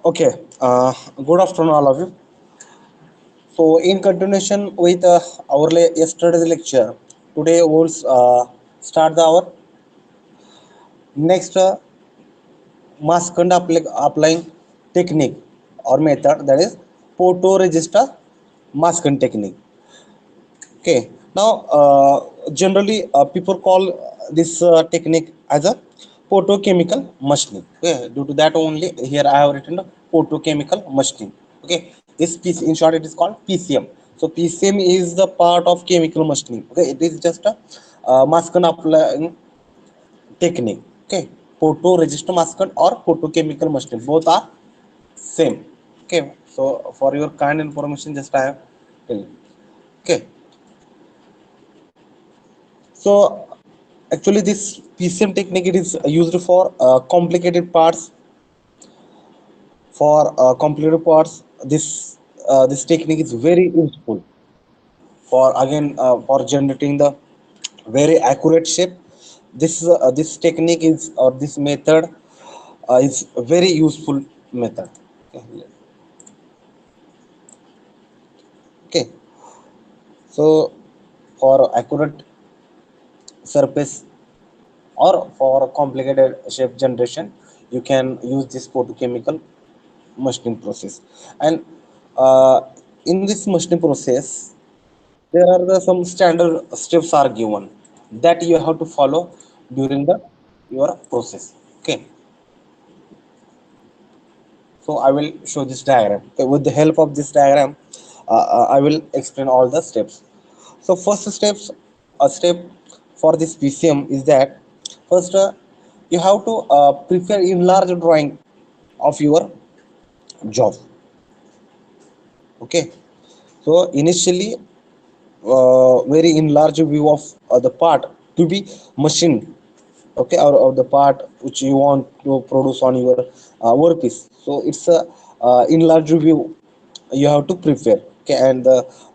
Okay, good afternoon, all of you. So, in continuation with our yesterday's lecture, today we'll start our next mask and applying technique or method, that is photoregister masking technique. Okay, now generally people call this technique as a photochemical machining. Okay, due to that only here I have written photochemical machining. Okay, this piece in short it is called PCM. So PCM is the part of chemical machining. Okay, it is just a mask and applying technique. Okay, photoregister mask or photochemical machining both are same. Okay, so for your kind information, just I have tell you. Okay, so actually this PCM technique it is used for complicated parts. For complicated parts, this technique is very useful for again for generating the very accurate shape. This technique is or this method is a very useful method. Okay, okay. So for accurate surface or for complicated shape generation, you can use this photochemical machining process. And uh, in this machining process, there are some standard steps are given that you have to follow during the your process. Okay, so I will show this diagram. Okay, with the help of this diagram, I will explain all the steps. So first steps, a step for this PCM is that first you have to prepare enlarged drawing of your job. Okay, so initially very enlarged view of the part to be machined. Okay, or the part which you want to produce on your workpiece. So it's a enlarged view you have to prepare. Okay, and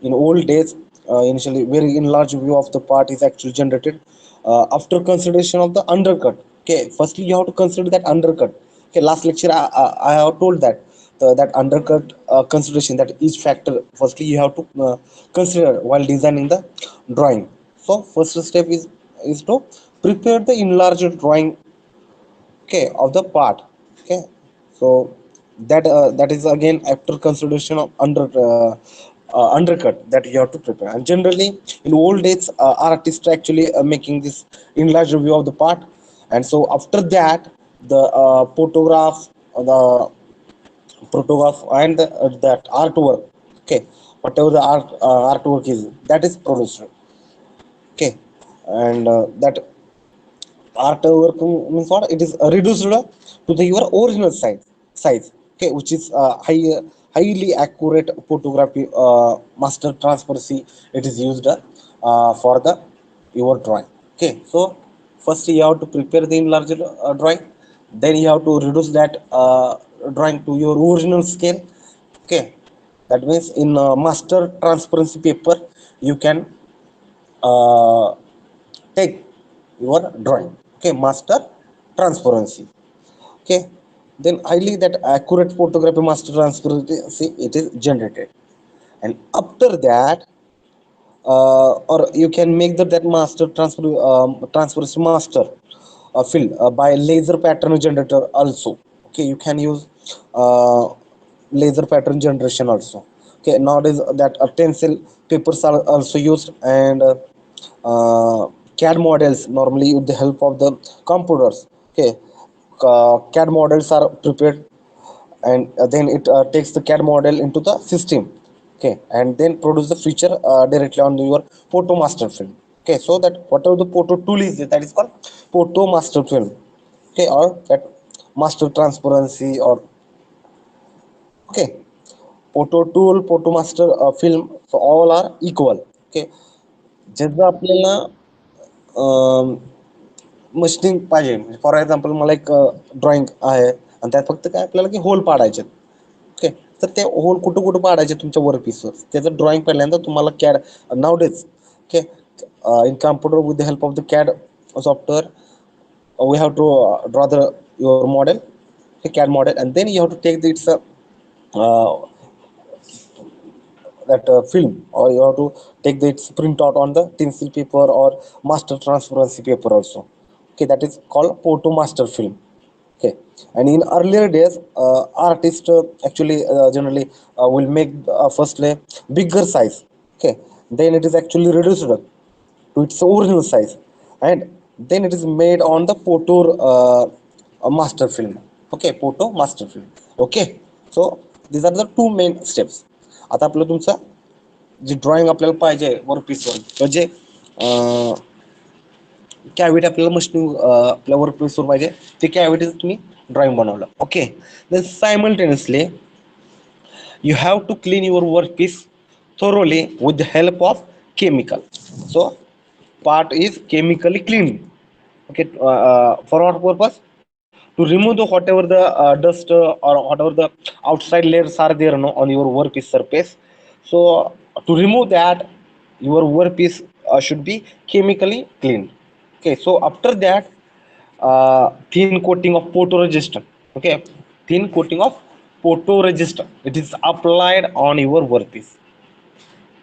in old days, initially very enlarged view of the part is actually generated after consideration of the undercut. Okay, firstly you have to consider that undercut. Okay, last lecture I have told that that undercut consideration, that each factor firstly you have to consider while designing the drawing. So first step is to prepare the enlarged drawing, okay, of the part. Okay, so that is again after consideration of undercut that you have to prepare. And generally in old days artists actually making this enlarged view of the part. And so after that the the photograph and that artwork, okay, whatever the artwork is, that is produced. Okay, and that artwork means what? It is reduced to the your original size. Okay, which is highly accurate photography master transparency. It is used for the your drawing. Okay, so first you have to prepare the enlarged drawing, then you have to reduce that drawing to your original scale. Okay, that means in master transparency paper you can uh, take your drawing. Okay, master transparency. Okay, then highly that accurate photography master transparency it is generated. And after that or you can make that master transparency master fill by laser pattern generator also. Okay, you can use uh, laser pattern generation also. Okay, nowadays that stencil papers are also used. And CAD models normally with the help of the computers. Okay, CAD models are prepared, and then it takes the CAD model into the system. Okay, and then produce the feature directly on your photo master film. Okay, so that whatever the photo tool is, that is called photo master film. Okay, or that master transparency or okay, photo tool, photo master film, so all are equal. Okay, ज्याचं आपल्याला machining पाहिजे. For example मला एक drawing आहे आणि त्यात फक्त काय आपल्याला की होल पाडायचे. ओके, तर ते होल कुठं कुठं पाडायचे तुमच्या वर्क पीसवर, त्याचं ड्रॉइंग पहिल्यांदा तुम्हाला CAD nowadays. Okay, in computer with the help of the CAD software we have to draw the your model. okay, CAD model, and then you have to take its uh, that film, or you have to take the its printout on the tinsel paper or master transparency paper also. Okay, that is called photo master film. Okay, and in earlier days, artists actually generally will make firstly bigger size. Okay, then it is actually reduced to its original size, and then it is made on the photo master film. Okay, photo master film. Okay, so these are the two main steps. आता आपलं तुमचं जे drawing आपल्याला पाहिजे वर्कपीसवर, किंवा जे cavity आपल्याला machine आपल्या वर्कपीसवर पाहिजे, ते कॅव्हिटी तुम्ही ड्रॉइंग बनवलं. Okay, then simultaneously you have to clean your workpiece thoroughly with the help of chemical. So part is chemically cleaned. Okay, for what purpose? To remove the whatever the dust or whatever the outside layers are there, no, on your workpiece surface. So to remove that, your workpiece should be chemically cleaned. Okay, so after that, thin coating of photoresist. Okay, thin coating of photoresist, it is applied on your workpiece.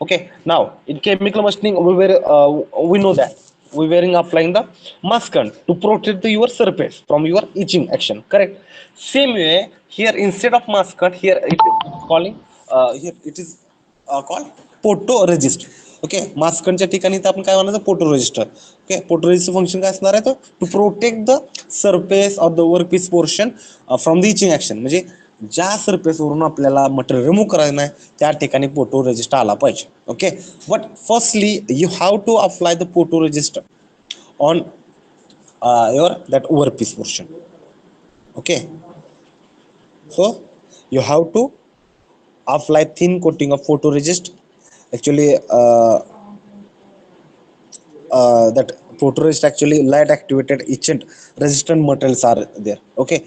Okay, now in chemical machining we know that we wearing applying the mascant to protect your surface from your etching action, correct? Same way here, instead of mascant, here it is calling here it is called photoresist. Okay, मास्कनच्या ठिकाणी तर आपण काय म्हणायचं, photo register. Okay, photo register function काय असणार आहे, तो to protect the surface of the workpiece portion from the etching action. म्हणजे ज्या सरफेसवरून आपल्याला मटेरियल रिमूव्ह करायचं नाही त्या ठिकाणी फोटो रजिस्टर आला पाहिजे. Okay, but firstly you have to apply the photo register on your that workpiece portion. Okay, so you have to apply thin coating of photoresist. Actually that photoresist, actually light activated etchant resistant materials are there. Okay,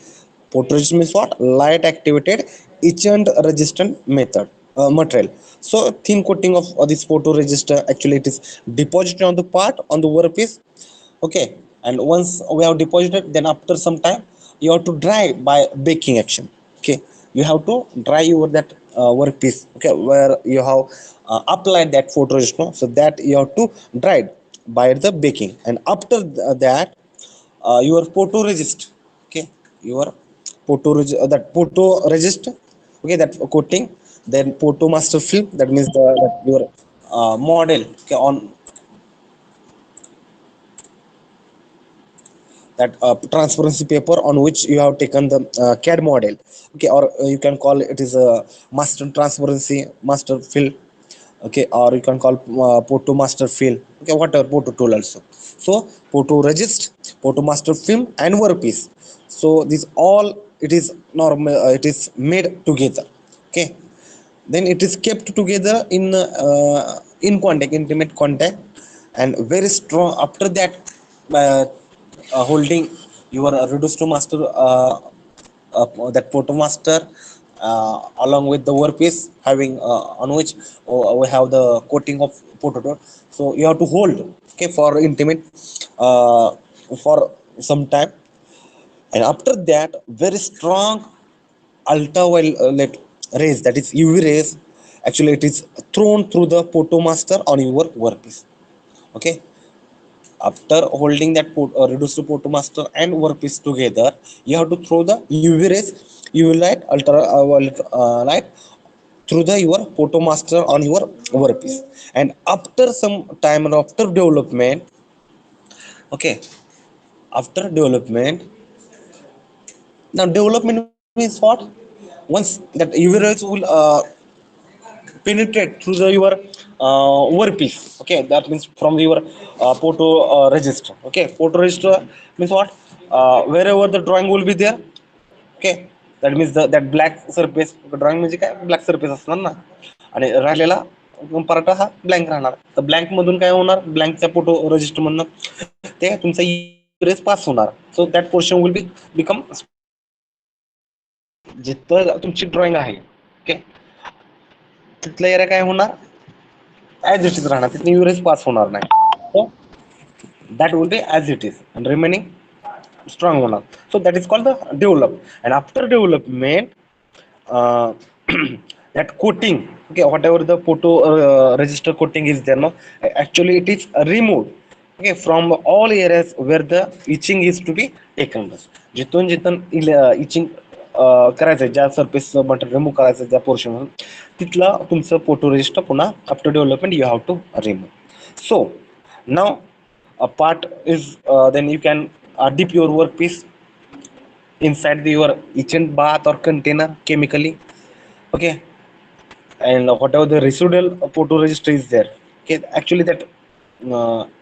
photoresist means what? Light activated etchant resistant method material. So thin coating of this photoresist, actually it is deposited on the part on the workpiece. Okay, and once we have deposited, then after some time you have to dry by baking action. Okay, you have to dry your that workpiece, okay, where you have applied that photoresist, no? So that you have to dry it by the baking, and after that your photoresist, okay, your photoresist, that photoresist, okay, that coating, then photo master film, that means that your model, okay, on that transparency paper on which you have taken the CAD model. Okay, or you can call it is a master transparency master fill. Okay, or you can call photo master fill. Okay, whatever, photo tool also. So photo regist, photo master film, and workpiece. So this all it is normal. It is made together. Okay, then it is kept together in contact, intimate contact, and very strong. After that, uh, holding your reduced to master, that photo master, along with the workpiece having on which we have the coating of photo. So you have to hold, okay, for intimate for some time, and after that very strong ultraviolet rays, that is UV rays, actually it is thrown through the photo master on your workpiece. Okay, after holding that reduced to photo master and workpiece together, you have to throw the UV rays, UV light, ultraviolet light through the your photo master on your workpiece. And after some time and after development, okay, after development, now development means what? Once that UV rays will penetrate through the your workpiece. Okay, that means from your photo register. Okay, photo register means what? Wherever the drawing will be there. Okay, that means that black surface drawing म्हणजे काय, black surface असणार ना, आणि राहिलेला part हा blank राहणार. तर blank मधून काय होणार, ब्लँकच्या फोटो रजिस्टर मधनं ते तुमचा इरेज पास होणार. So that portion will be become, जिथं तुमची ड्रॉइंग आहे, ओके, तिथला एरिया काय होणार, ऍज इट इज राहणार, तिथे युरेज पास होणार नाही. So that will be as it is, and remaining strong one. So that is called the develop. And after development, uh, that coating, okay, whatever the photo register coating is there, no, actually it is removed, okay, from all areas where the itching is to be taken. जिथून जिथून etching करायचं ज्या surface material remove करायचं ज्या portion तिथला तुमचं photo register पुन्हा after development you have to remove. So नाव a part is then you can dip your workpiece inside your etchant bath or container chemically, okay, and whatever the residual photoregister is there, okay, actually that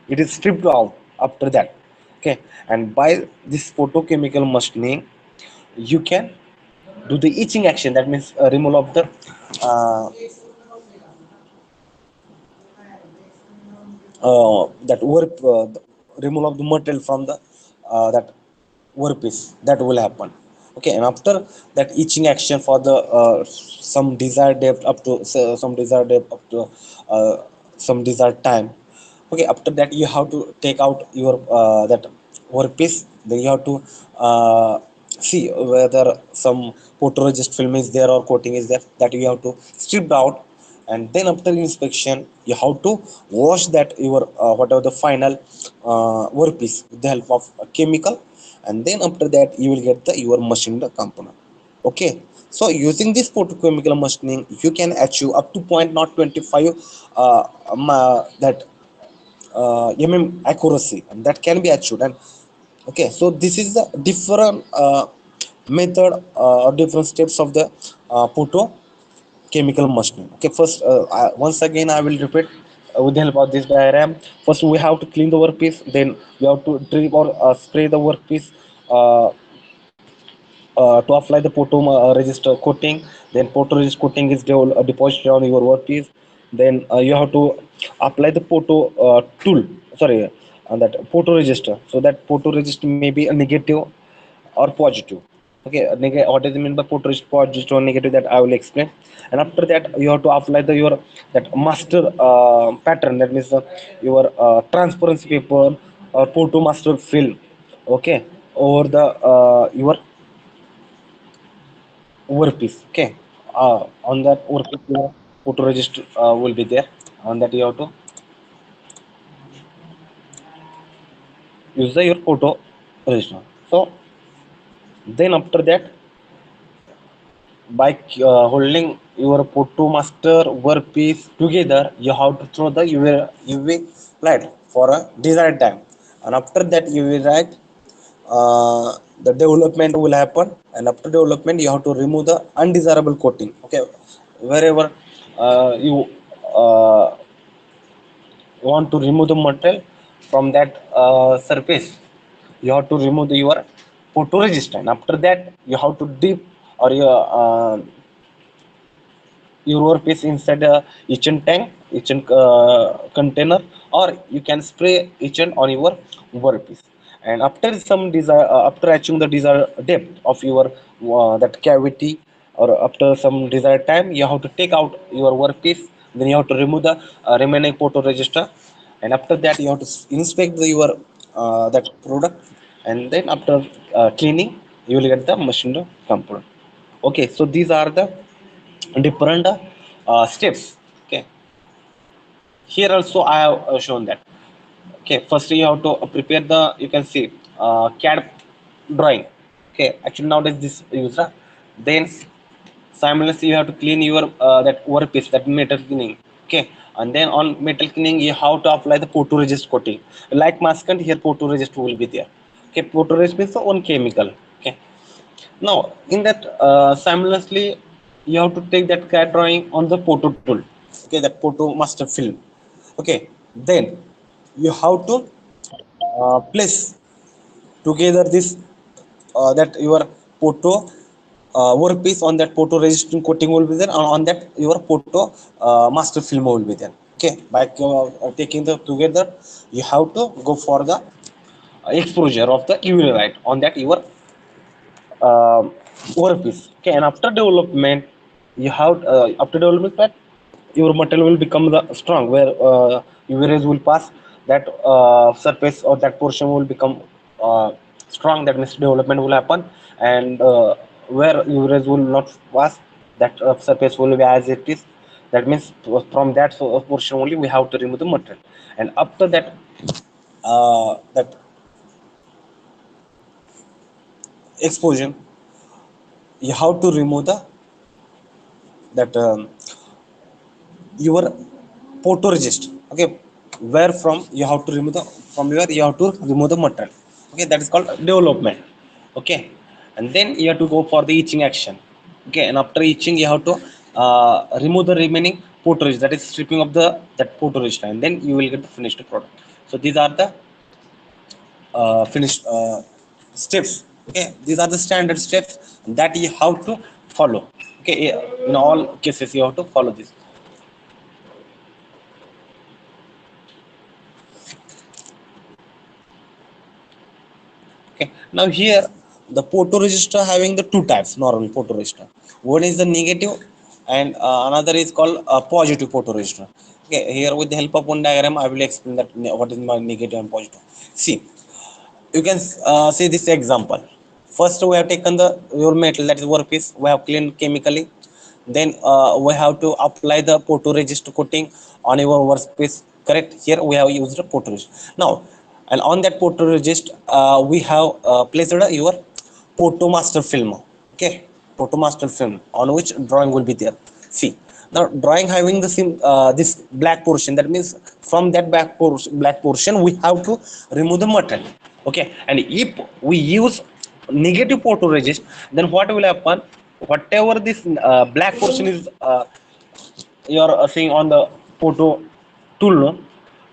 it is stripped out after that, okay, and by this photochemical machining you can do the etching action, that means removal of the uh, that work removal of the material from the that workpiece, that will happen, okay. And after that etching action for the some desired depth up to some desired depth up to uh, some desired time, okay, after that you have to take out your that workpiece, then you have to uh, see whether some photoresist film is there or coating is there, that you have to strip out. And then after inspection you have to wash that your whatever the final workpiece with the help of a chemical, and then after that you will get the your machined component, okay. So using this photochemical machining you can achieve up to point not 25 that accuracy, and that can be achieved. And okay, so this is the different method or different steps of the photo chemical machining, okay. First once again I will repeat with the help of this diagram. First we have to clean the workpiece, then we have to drip or spray the workpiece uh, to apply the photo register coating. Then photo register coating is deposited on your workpiece. Then you have to apply the photo tool, sorry, that photo register. So that photo register may be a negative or positive, okay. What does it mean by photo register, positive or negative, that I will explain. And after that you have to apply the your that master pattern, that means your transparency paper or photo master film, okay, over the your workpiece, okay. On that workpiece your photo register will be there. On that you have to use the your photo register. So then after that, by holding your photo master workpiece together you have to throw the UV light for a desired time. And after that UV light the development will happen. And after development you have to remove the undesirable coating, okay. Wherever you uh, want to remove the material from that surface, you have to remove your photoresist. And after that you have to dip or your workpiece inside a kitchen tank, kitchen container, or you can spray kitchen on your workpiece. And after some desire after achieving the desired depth of your that cavity, or after some desired time you have to take out your workpiece, then you have to remove the remaining photo register. And after that you have to inspect your that product. And then after cleaning you will get the machined component, okay. So these are the different steps, okay. Here also I have shown that, okay. First you have to prepare the, you can see CAD drawing, okay. Actually nowadays this user, then simultaneously you have to clean your that workpiece, that metal cleaning, okay. And then on metal cleaning you have to apply the photoresist coating, like maskant here photoresist will be there, okay. Photoresist means the one chemical, okay. Now in that simultaneously you have to take that CAD drawing on the photo tool, okay, that photo master film, okay. Then you have to place together this that your photo workpiece on that photo resistant coating will be there, and on that your photo master film will be there, okay. By taking the together you have to go for the exposure of the UV light on that your uh, workpiece, okay. And after development you have after development your material will become the strong, where UV rays will pass that surface, or that portion will become uh, strong, that means development will happen, and where UV will not pass, that surface will be as it is. That means from that portion only we have to remove the material, and after that that exposure, you have to remove the that your photoresist. Okay, where from you have to remove the, from where you have to remove the material. Okay, that is called development. Okay, and then you have to go for the etching action. Okay, and after etching you have to remove the remaining photoresist, that is stripping of the that photoresist, and then you will get the finished product. So these are the finished steps. Okay, these are the standard steps that you have to follow. Okay, in all cases you have to follow this. Okay, now here the photoresistor having the two types, normal photoresistor. One is the negative, and another is called positive photoresistor. Okay, here with the help of one diagram I will explain that what is my negative and positive. See, you can see this example. First we have taken the your metal, that is workpiece, we have cleaned chemically. Then we have to apply the photoresist coating on your workpiece. Correct, here we have used the photoresist. Now, and on that photoresist we have placed your photomaster film. Okay, photomaster film on which drawing will be there. See, now drawing having the same this black portion, that means from that black portion we have to remove the material. Okay, and if we use negative photoresist, then what will happen, whatever this black portion is you are seeing on the photo tool, no?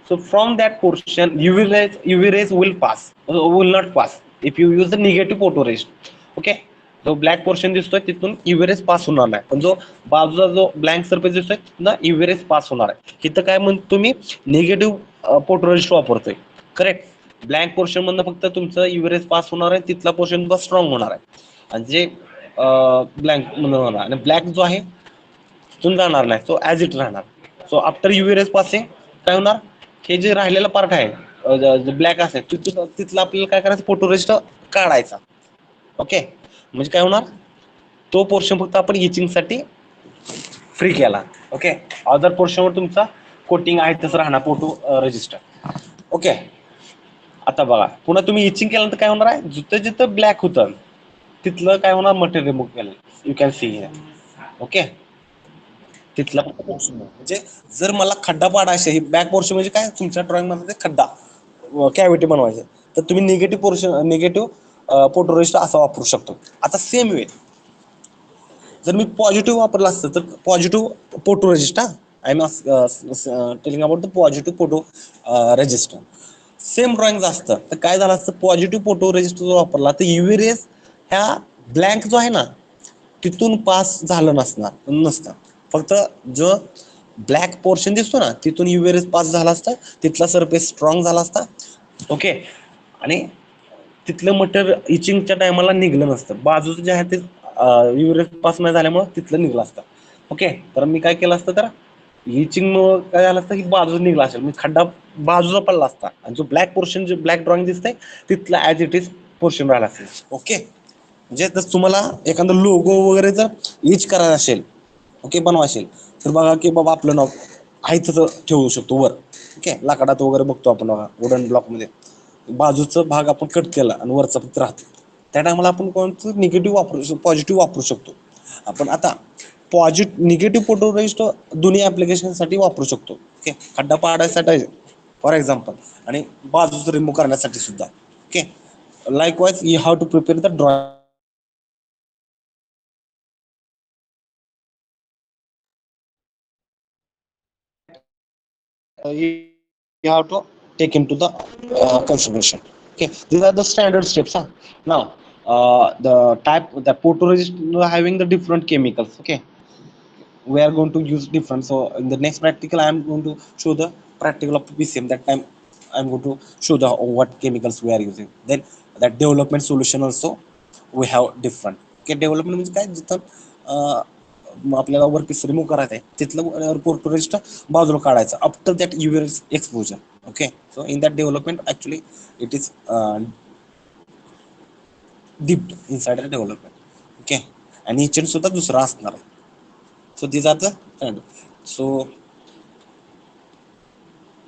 So from that portion UV rays will pass, will not pass if you use the negative photoresist. Okay, जो black portion दिसतोय तिथून युव्हीरेस पास होणार नाही, पण जो बाजूचा जो blank surface दिसतोय ना युव्हीरेस पास होणार आहे. इथं काय म्हणतो तुम्ही निगेटिव्ह फोटोरेजिस्ट वापरतोय. करेक्ट, ब्लँक पोर्शन मधनं फक्त तुमचं युव्हीरेस पास होणार आहे, तिथला पोर्शन तुमचा स्ट्रॉंग होणार आहे, आणि जे ब्लँक मधून होणार आणि ब्लॅक जो आहे तिथून जाणार नाही, तो ऍज इट राहणार. सो आफ्टर युव्हीरेस पासिंग काय होणार, हे जे राहिलेला पार्ट आहे ब्लॅक असेल तिथून तिथला आपल्याला काय करायचं, फोटोरेजिस्ट काढायचा. ओके, म्हणजे काय होणार, तो पोर्शन फक्त आपण इचिंग साठी फ्री केला. ओके, अदर पोर्शनवर तुमचा कोटिंग आहे तसं राहणार फोटो रजिस्टर. ओके, आता बघा पुन्हा तुम्ही इचिंग केल्यानंतर काय होणार आहे, जिथं जिथं ब्लॅक होतं तिथलं काय होणार, मटेरियल रिमूव्ह केलं. You can see here. Okay, तिथला पोर्शन म्हणजे जर मला खड्डा पाडायचा, ही बॅक पोर्शन म्हणजे काय, तुमच्या ड्रॉइंग मध्ये खड्डा कॅव्हिटी बनवायचं, तर तुम्ही निगेटिव्ह पोर्शन निगेटिव्ह फोटोरेजिस्ट असा वापरू शकतो. आता सेम वे जर मी पॉझिटिव्ह वापरलं असतं तर positive photoresist, I am telling about the positive photo register, same drawing असतं तर काय झालं असतं, पॉझिटिव्ह फोटो रेजिस्टर जर वापरला तर युव्ही रेस ह्या ब्लँक जो आहे ना तिथून पास झालं नसतं, फक्त जो ब्लॅक पोर्शन दिसतो ना तिथून युव्ही रेस पास झाला असता, तिथला सरफेस स्ट्रॉंग झाला असता. ओके, आणि तिथलं मटेरियल इचिंगच्या टायमाला निघलं नसतं, बाजूचं जे आहे ते युव्ही रेस पास नाही झाल्यामुळे तिथलं निघलं असतं. ओके, तर मी काय केलं असतं, तर इचिंग काय झालं असतं की बाजू निघला असेल, म्हणजे खड्डा बाजूचा पडला असता, आणि जो ब्लॅक पोर्शन जे ब्लॅक ड्रॉइंग दिसतंय तिथला ऍज इट इज पोर्शन राहिला असेल. ओके, म्हणजे जर तुम्हाला एखादा लोगो वगैरे जर इच करायला असेल, ओके बनवायचे, तर बघा की बाबा आपलं नाव आहे तसं ठेवू शकतो वर. ओके, लाकडात वगैरे बघतो आपण बघा, वुडन ब्लॉक मध्ये बाजूचा भाग आपण कट केला आणि वरचा फक्त राहतो, त्या टायमाला आपण कोणतं निगेटिव्ह वापरू शकतो, पॉझिटिव्ह वापरू शकतो आपण. आता निगेटिव्ह फोटोरेजिस्ट दोन्ही ऍप्लिकेशन साठी वापरू शकतो. ओके, खड्डा पाडायसाठी फॉर एक्झाम्पल, आणि बाजूचं रिमूव्ह करण्यासाठी सुद्धा. Okay, likewise you have to prepare the drawing. You have to take into the consideration. Okay, these are the standard steps. Huh? Now, the photoresist having the different chemicals. Okay, we are going to use different. So in the next practical, I am going to show the practical of PCM. That time, I am going to show the what chemicals we are using. Then that development solution also we have different. Okay, development म्हणजे काय, जिथं आपल्याला वर piece remove करायचं आहे तिथलं photoresist बाजूला काढायचं after that UV exposure. Okay, so in that development actually it is dipped inside the development. Okay, and each सुद्धा दुसरा असणार आहे. So these are the kind. So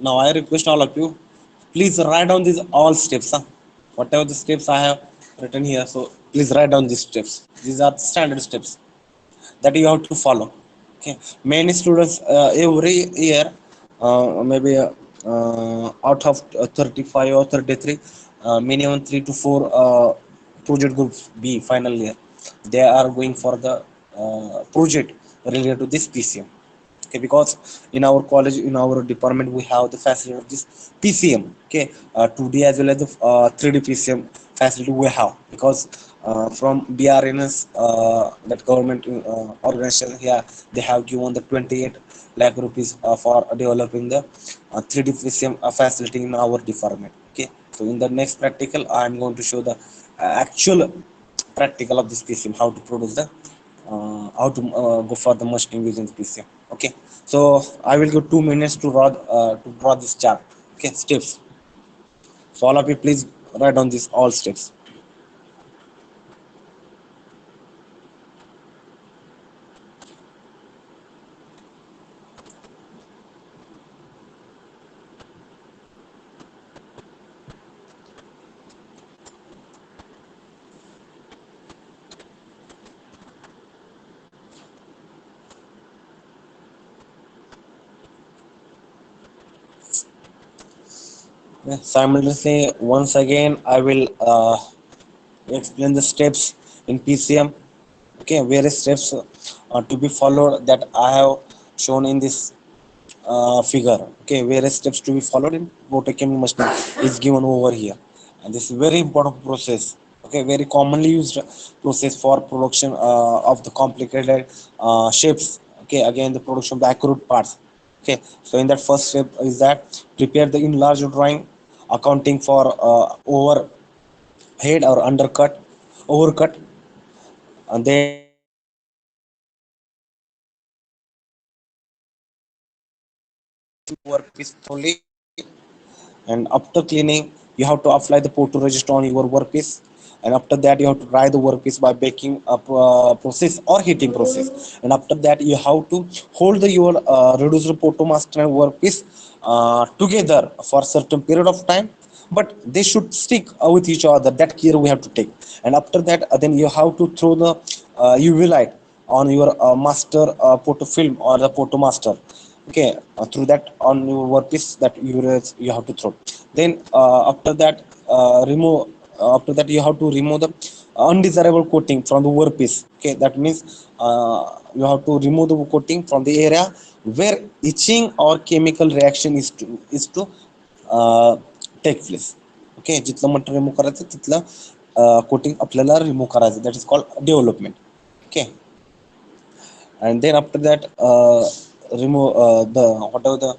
now I request all of you, please write down these all steps. Huh? Whatever the steps I have written here, so please write down these steps. These are the standard steps that you have to follow. Okay, many students every year, maybe out of 35 or 33, minimum 3 to 4 project groups B final year, they are going for the project related to this PCM. Okay, because in our college, in our department, we have the facility of this PCM. Okay, 2D as well as the 3D PCM facility we have, because from BRNS, that government organization here, they have given the 28 lakh rupees for developing the 3D PCM facility in our department. Okay, so in the next practical, I am going to show the actual practical of this PCM, how to produce the how to go for the machining using the PCM. Okay, so I will give 2 minutes to draw this chart. Okay, steps. So all of you, please write down these all steps. Yeah, simultaneously, once again, I will explain the steps in PCM. Okay, various steps to be followed that I have shown in this figure. Okay, various steps to be followed in rotochemical machining is given over here, and this is very important process. Okay, very commonly used process for production of the complicated shapes. Okay, again the production of the accurate parts. Okay, so in that first step is that prepare the enlarged drawing, accounting for overhead or undercut, overcut, and then workpiece thoroughly. And after cleaning, you have to apply the photoresist on your workpiece, and after that you have to dry the workpiece by baking a process or heating process, and after that you have to hold your reducer photomaster and workpiece together for a certain period of time, but they should stick with each other. That care we have to take. And after that, then you have to throw the UV light on your master photo film or the photo master. Okay, through that on your workpiece, that you have to throw. Then after that, remove after that you have to remove the undesirable coating from the workpiece. Okay, that means you have to remove the coating from the area where itching or chemical reaction is to uh, take place. Okay, जिथलं material remove करायचं तिथलं coating आपल्याला remove करायचं, that is called development. Okay, and then after that, remove the whatever the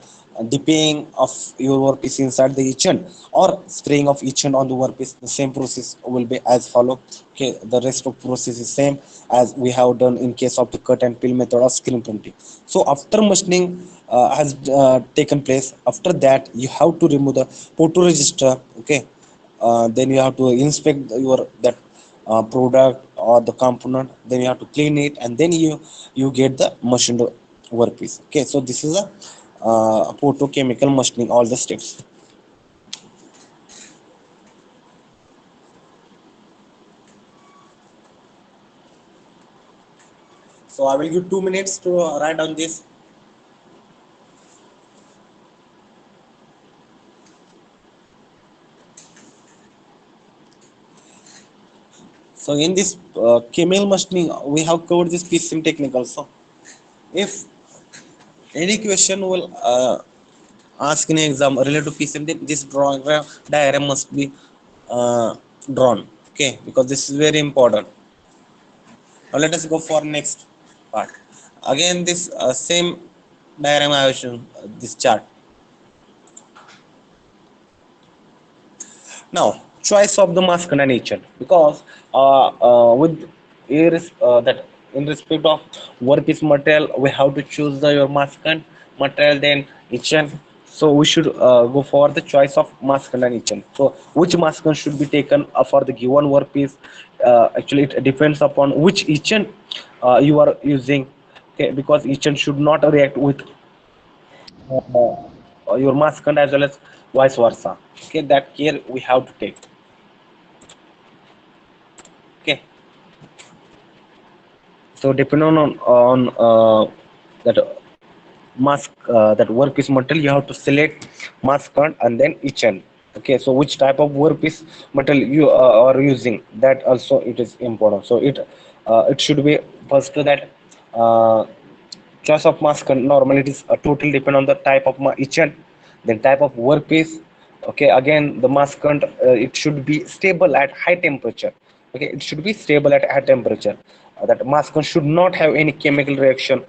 dipping of your workpiece inside the etchant or spraying of etchant on the workpiece. The same process will be as follow. Okay, the rest of process is same as we have done in case of the cut and peel method of screen printing. So after machining has taken place, after that you have to remove the photoregister. Okay, then you have to inspect your that product or the component, then you have to clean it, and then you get the machined workpiece. Okay, so this is a photochemical machining, all the steps. So I will give 2 minutes to write down this. So in this chemical machining, we have covered this PCM technique also. If any question will ask in exam related to PCM, then this drawing diagram must be drawn. Okay, because this is very important. Now let us go for next part. Again, this same diagram I have shown, this chart. Now, choice of the mask and nature, because with that in respect of workpiece material, we have to choose your mask and material, then etchant. So we should go for the choice of mask and etchant. So which mask should be taken for the given workpiece? Actually, it depends upon which etchant you are using. Okay, because etchant should not react with your mask as well as vice versa. Okay, that care we have to take. Okay, so depending on that mask, that workpiece material, you have to select mask count and then each end. Okay, so which type of workpiece material you are using, that also it is important. So it should be first to that uh, choice of mask. Normally it is totally depend on the type of each end, then type of workpiece. Okay, again the mask count, it should be stable at high temperature. Okay, it should be stable at high temperature. That mask count should not have any chemical reaction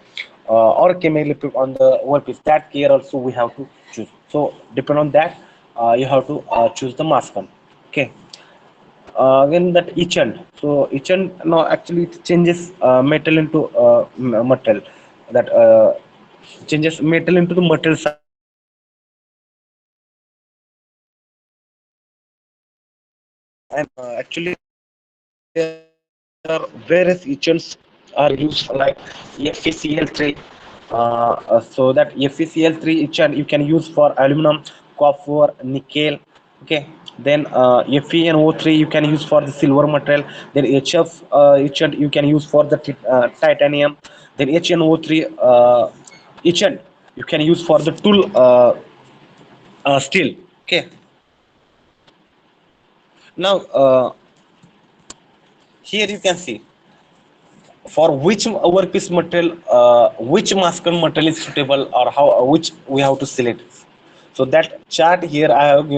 or chemical effect on the workpiece. That care also we have to choose. So depend on that, you have to choose the mask count. Okay, again that etchant. So etchant now actually it changes metal into metal. That changes metal into the metal side. And actually there are various etchants are used like FeCl3. So that FeCl3 etchant you can use for aluminum, copper, nickel. Okay, then FeNO3 you can use for the silver material. Then HF etchant you can use for the titanium. Then HNO3 etchant you can use for the tool steel. Okay, now here you can see for which workpiece material, which mask material is suitable, or how which we have to select. So that chart here I have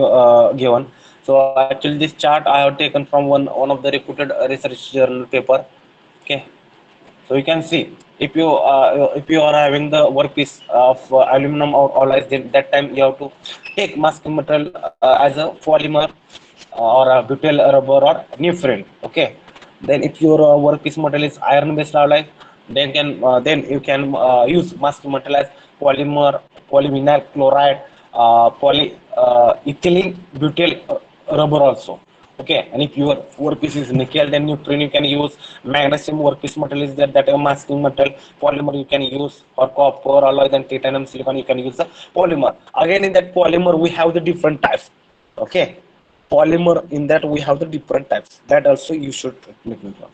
given. So actually this chart I have taken from one of the reputed research journal paper. Okay, so you can see if you are having the workpiece of aluminum or alloys, then that time you have to take masking material as a polymer or a butyl rubber or neoprene. Okay, then if your workpiece material is iron based alloy, then you can use masking material as polymer, polyvinyl chloride, poly ethylene butyl rubber also. Okay, and if your workpiece is nickel, then you can use magnesium workpiece material is that a masking material. Polymer you can use for copper alloy, then titanium silicon you can use the polymer. Again in that polymer we have the different types. Okay, polymer in that we have the different types, that also you should make note of.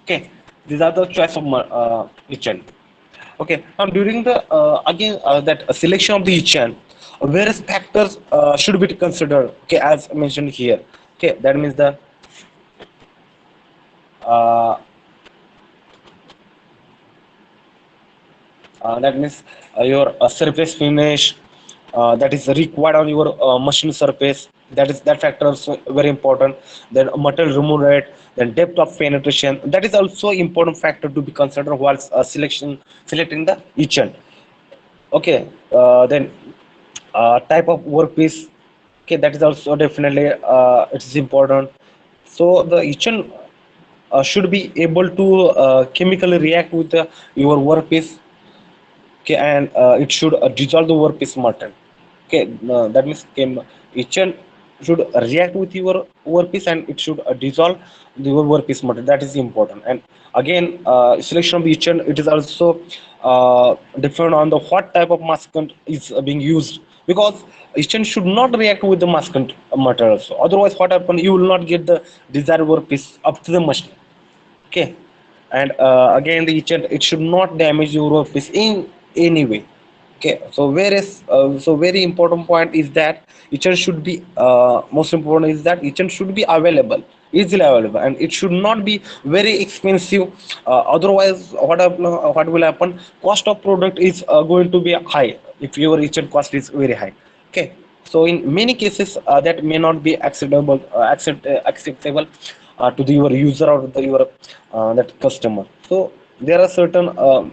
Okay, these are the choice of etchant. Okay, now during the again that selection of the etchant, various factors should be considered. Okay, as mentioned here. Okay, that means the uh, that means your surface finish that is required on your machine surface. That factor also very important. Then material remove rate, then depth of penetration. That is also important factor to be considered while selecting the etchant. Okay, then type of workpiece. Okay, that is also definitely it is important. So the etchant should be able to chemically react with your workpiece. Okay, and it should dissolve the workpiece material. Okay, that means etchant should react with your workpiece and it should dissolve your workpiece material. That is important. And again selection of etchant, it is also depend on the what type of maskant is being used, because etchant should not react with the maskant material. So otherwise what happen, you will not get the desired workpiece up to the machine. Okay, and again the etchant, it should not damage your workpiece in any way. Okay, so so very important point is that etchant should be most important is that etchant should be available, easily available, and it should not be very expensive. Otherwise what will happen, cost of product is going to be high if your etchant cost is very high. Okay, so in many cases that may not be acceptable to your user or your that customer. So there are certain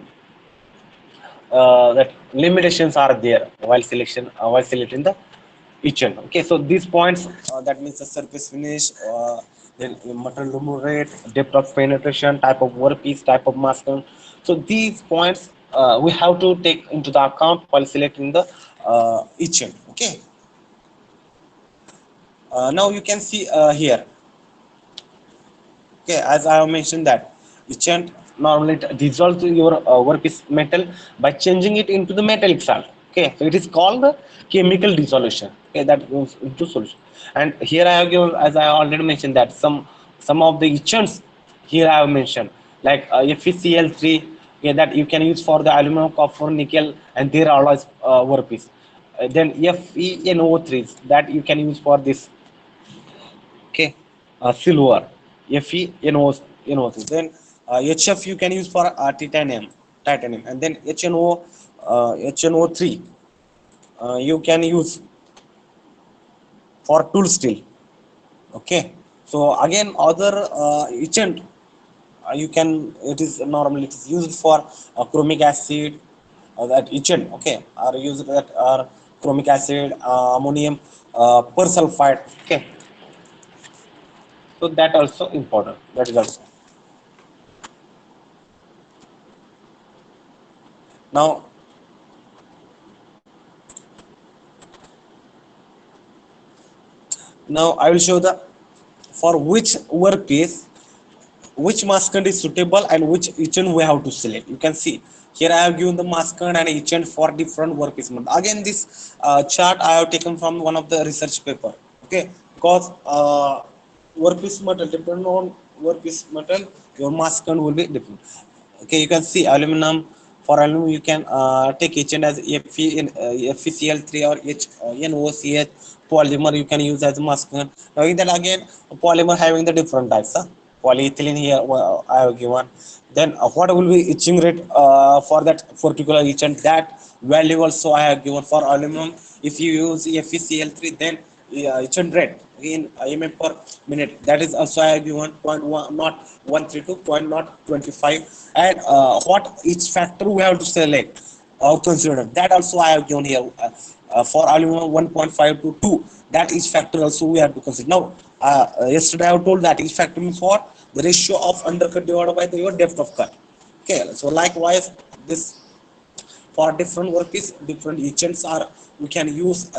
that limitations are there while selecting the etchant. Okay, so these points, that means the surface finish, then material remove rate, depth of penetration, type of workpiece, type of masking. So these points we have to take into the account while selecting the etchant. Okay, now you can see here. Okay, as I have mentioned that etchant normally it dissolves your workpiece metal by changing it into the metallic salt. Okay, so it is called the chemical dissolution. Okay, that goes into solution. And here I have given, as I already mentioned, that some of the etchants here I have mentioned like FeCl3. Okay, that you can use for the aluminum, copper, nickel, and their alloys workpiece. Then FeNO3 that you can use for this. Okay, silver, FeNO, then HF you can use for titanium, and then HNO3 you can use for tool steel. Okay, so again other etchant you can, it is normally it is used for chromic acid, that etchant, okay, are used that are chromic acid, ammonium persulfide. Okay, so that also important, that is also. Now, I will show the for which workpiece which maskant is suitable and which etchant we have to select. You can see here I have given the maskant and etchant for different workpiece. Again, this chart I have taken from one of the research paper. Okay, because workpiece metal depending on workpiece metal, your maskant will be different. Okay, you can see aluminum. For aluminum you can take etchant as FeCl3 or NOCH polymer you can use as maskant. Knowing that again polymer having the different types, polyethylene here I have given. Then what will be etching rate for that particular etchant, that value also I have given. For aluminum if you use FeCl3, then etchant rate in mm per minute, that is also I have given 0.1 not 132 0.025. And what each factor we have to select or consider, that also I have given here. For aluminum 1.5 to 2, that each factor also we have to consider. Now yesterday I have told that each factor means for the ratio of undercut divided by your depth of cut. Okay, so likewise this for different workpiece different etchants are, we can use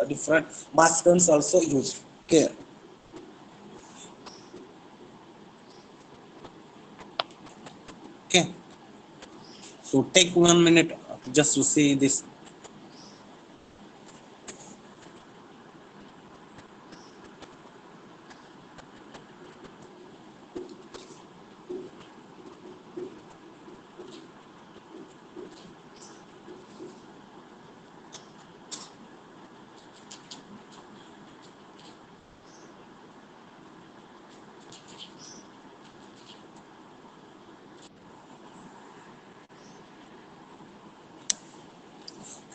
different maskants also used. Okay, okay, so take 1 minute just to see this.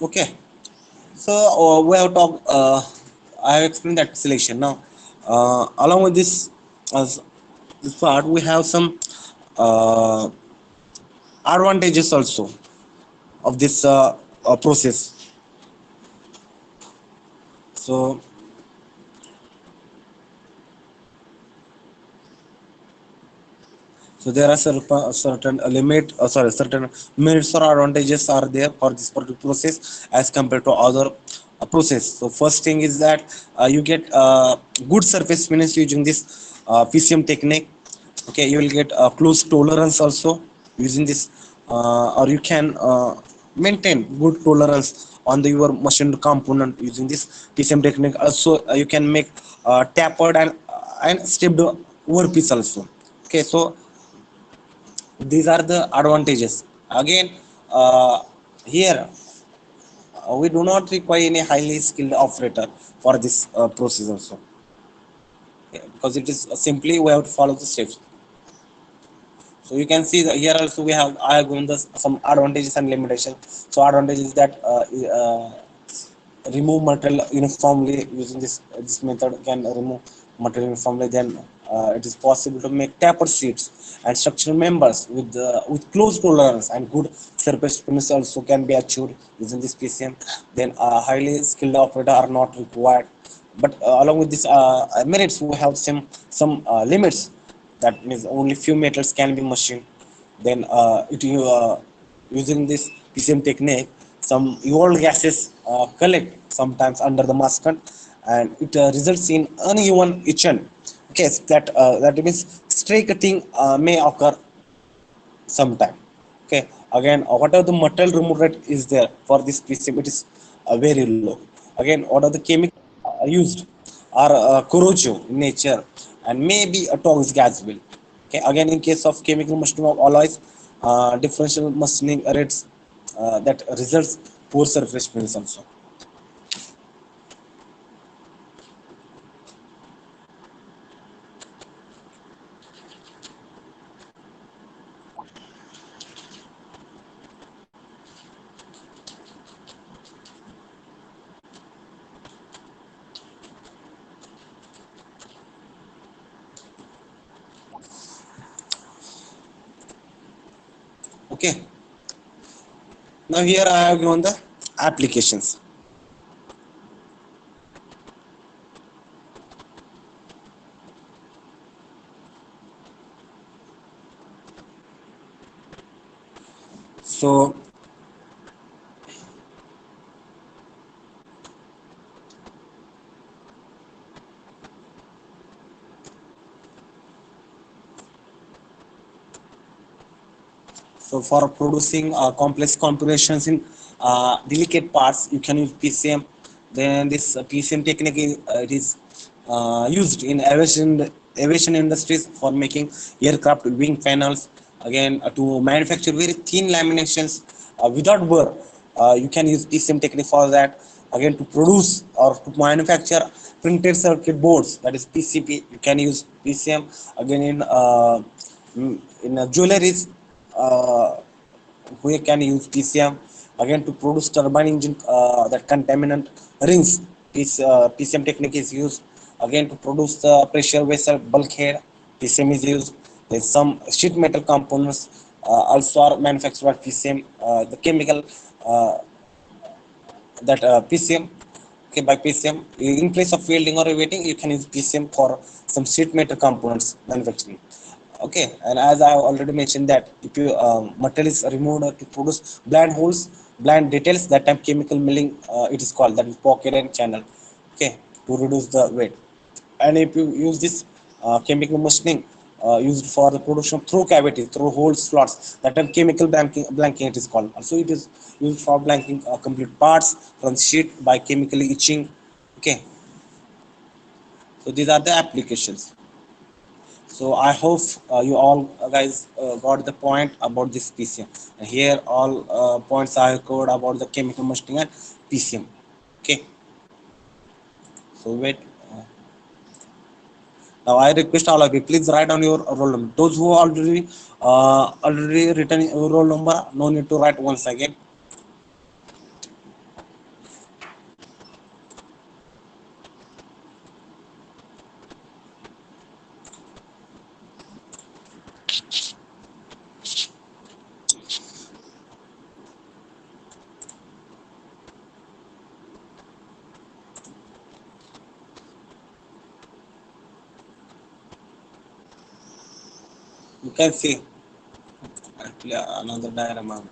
Okay, so we have talked I have explained that selection. Now along with this as this part we have some uh, advantages also of this process. So there are certain limit, certain merits or advantages are there for this particular process as compared to other process. So first thing is that you get good surface finish using this PCM technique. Okay, you will get close tolerance also using this, or you can maintain good tolerance on the your machine component using this PCM technique. Also, you can make tapered and stepped workpiece also. Okay, so these are the advantages. Again, here we do not require any highly skilled operator for this process also. Okay, because it is simply we have to follow the steps. So you can see that here also we have, I have given this some advantages and limitations. So advantage is that remove material uniformly using this method can remove material uniformly. Then it is possible to make tapered sheets and structural members with close tolerance, and good surface finish also can be achieved using this PCM. Then highly skilled operator are not required. But along with this merits, we have some limits. That means only few metals can be machined. Then using this PCM technique, some evolved gases collect sometimes under the mascot, and it results in uneven etchant. Okay, that means stray cutting may occur sometime. Okay, again, whatever the material removal rate is there for this PCM, it is very low. Again, what are the chemicals used are corrosive in nature and may be a toxic as well. Okay, again, in case of chemical machining of alloys, differential machining rates that results poor surface finish also. Okay, now here I have given the applications. So So for producing complex configurations in delicate parts, you can use PCM. Then this PCM technique it is used in aviation industries for making aircraft wing panels. Again, to manufacture very thin laminations without burr, you can use PCM technique for that. Again, to produce or to manufacture printed circuit boards, that is PCB, you can use PCM. Again, in jewelries, uh, we can use PCM. Again, to produce turbine engine that contaminant rings, PCM technique is used. Again, to produce the pressure vessel bulkhead, PCM is used. There's some sheet metal components also are manufactured by PCM. The chemical that PCM, okay, by PCM, in place of welding or riveting, you can use PCM for some sheet metal components manufacturing. Okay, and as I have already mentioned that if you material is removed to produce blind holes, blind details, that time chemical milling it is called, that is pocket and channel. Okay, to reduce the weight. And if you use this chemical machining used for the production through cavity, through hole slots, that time chemical blanking it is called. Also, it is used for blanking complete parts from sheet by chemically etching. Okay, so these are the applications. So I hope you all guys got the point about this PCM. And here all points I covered about the chemical machining and PCM. Okay. So wait. Now I request all of you, please write down your roll number. Those who already written your roll number, no need to write once again. You can see actually another diagram.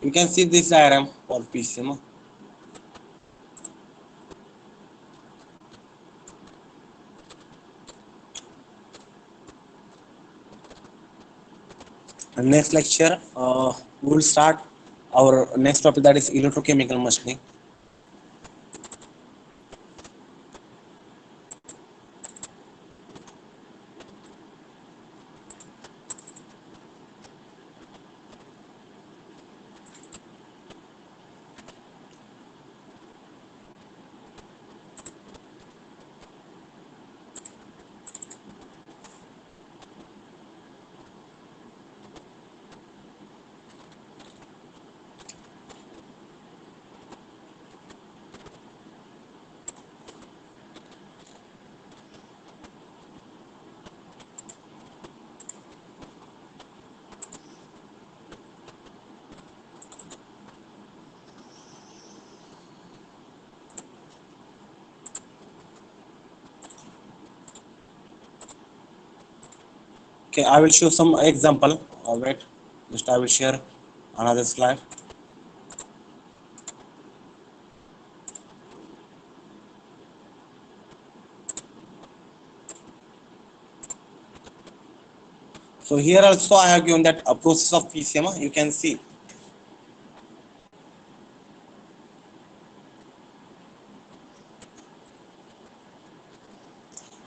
You can see this diagram for PCM. And next lecture, we will start our next topic, that is electrochemical machining. Okay, I will show some example. Wait, just I will share another slide. So here also I have given that a process of PCM. You can see,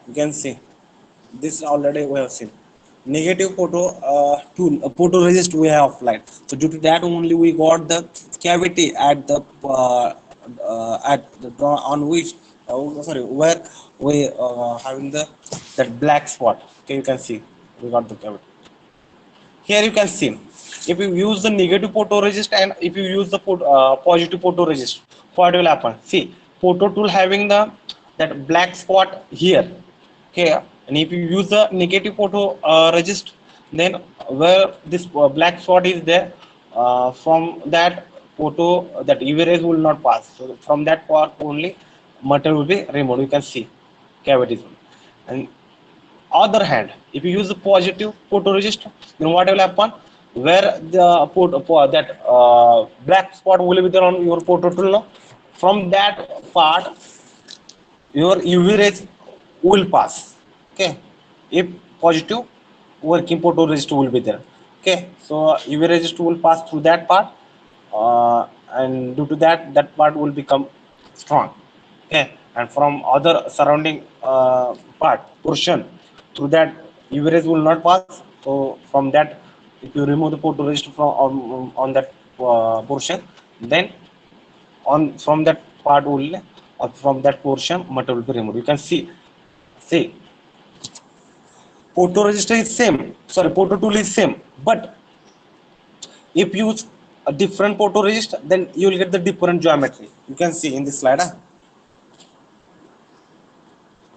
you can see this already we have seen. Negative photo tool, photoresist we have applied. So due to that only we got the cavity at the draw on which sorry where we having the that black spot. Okay, you can see we got the cavity. Here you can see if you use the negative photoresist and if you use the positive photoresist, what will happen? See, photo tool having the that black spot here. Okay, and if you use the negative photo resist, then where this black spot is there, from that photo that UV rays will not pass. So from that part only material will be removed. You can see cavities. And other hand, if you use the positive photoresist, then what will happen? Where the that black spot will be there on your photo tool, no? From that part your UV rays will pass. Okay, if positive working photoresist will be there. Okay, so UV resist will pass through that part, and due to that, that part will become strong. Okay, and from other surrounding part portion, through that UV rays will not pass. So from that, if you remove the photoresist from on that portion, then on from that part only, or from that portion material will be removed. You can see photo resistor is same, sorry, photo tool is same, but if you use a different photo resistor, then you will get the different geometry. You can see in this slide, huh?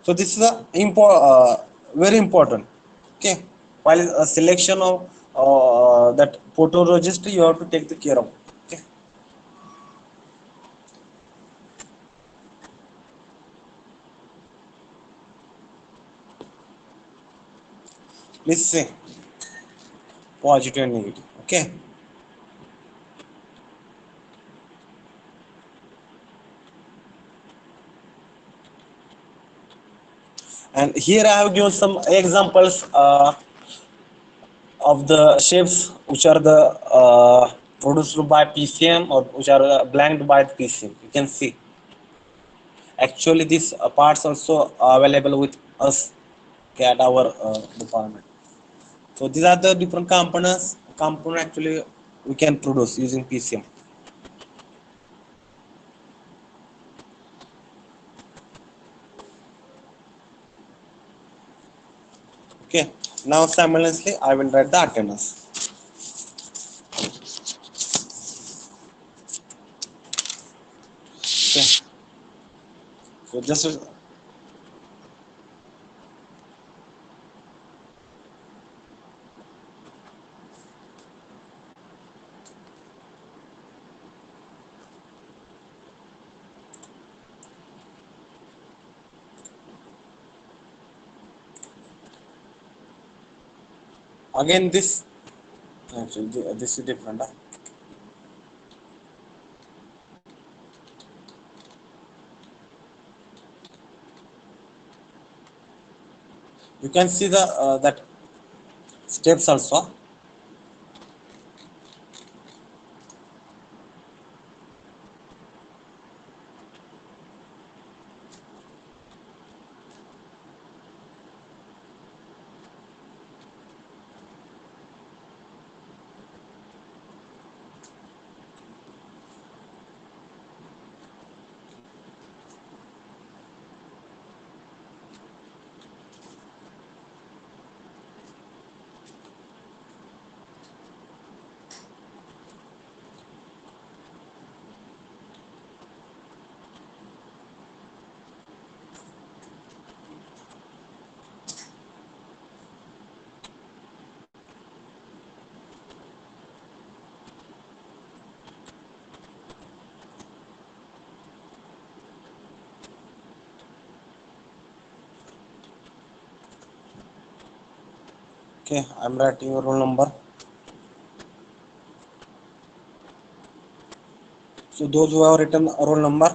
So this is a very important. Okay, while a selection of that photo resistor, you have to take the care of. Okay, please say positive and negative. Okay, and here I have given some examples of the shapes which are the produced by PCM or which are blanked by the PCM. You can see actually these parts also available with us, okay, at our department. So these are the different component actually we can produce using PCM. Okay, now simultaneously I will write the attendance. Okay, so just again this actually this is different. You can see the that steps also. Okay, I'm writing your roll number. So those who have written a roll number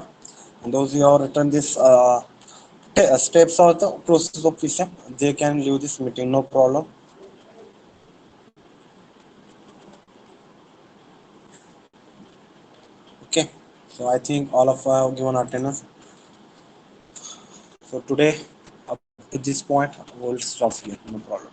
and those who have written this steps of the process of fission, they can leave this meeting, no problem. Okay, so I think all of you have given attendance. So today, up to this point, we'll stop here, no problem.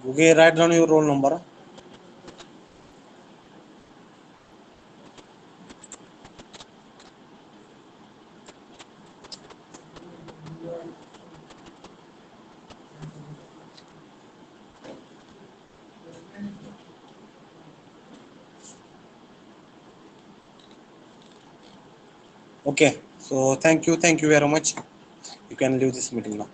Okay, write down your roll number. Okay, so thank you very much. You can leave this meeting now.